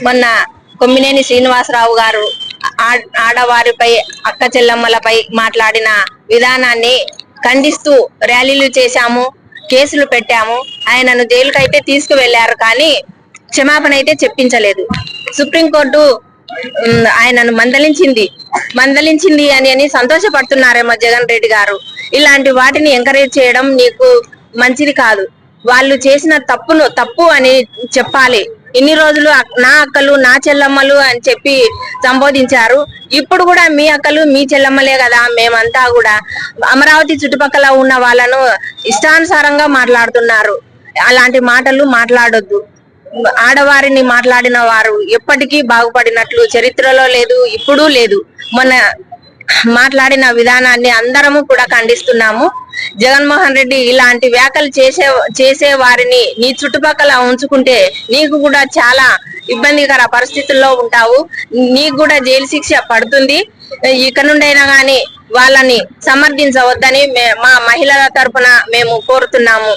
మొన్న కొమ్మినేని శ్రీనివాసరావు గారు ఆడవారిపై అక్క చెల్లమ్మలపై మాట్లాడిన విధానాన్ని ఖండిస్తూ ర్యాలీలు చేశాము, కేసులు పెట్టాము. ఆయనను జైలుకైతే తీసుకువెళ్లారు కానీ క్షమాపణ అయితే చెప్పించలేదు. సుప్రీంకోర్టు ఆయనను మందలించింది అని సంతోషపడుతున్నారేమో జగన్ రెడ్డి గారు. ఇలాంటి వాటిని ఎంకరేజ్ చేయడం నీకు మంచిది కాదు. వాళ్ళు చేసిన తప్పు అని చెప్పాలి. ఇన్ని రోజులు నా అక్కలు నా చెల్లమ్మలు అని చెప్పి సంబోధించారు. ఇప్పుడు కూడా మీ అక్కలు మీ చెల్లమ్మలే కదా. మేమంతా కూడా అమరావతి చుట్టుపక్కల ఉన్న వాళ్ళను ఇష్టానుసారంగా మాట్లాడుతున్నారు. అలాంటి మాటలు మాట్లాడొద్దు. ఆడవారిని మాట్లాడిన వారు ఎప్పటికీ బాగుపడినట్లు చరిత్రలో లేదు, ఇప్పుడు లేదు. మొన్న మాట్లాడిన విధానాన్ని అందరము కూడా ఖండిస్తున్నాము. జగన్మోహన్ రెడ్డి ఇలాంటి వ్యాఖ్యలు చేసే వారిని నీ చుట్టుపక్కల ఉంచుకుంటే నీకు కూడా చాలా ఇబ్బందికర పరిస్థితుల్లో ఉంటావు. నీకు కూడా జైలు శిక్ష పడుతుంది. ఇక నుండైనా గానీ వాళ్ళని సమర్థించవద్దని మా మహిళల తరపున మేము కోరుతున్నాము.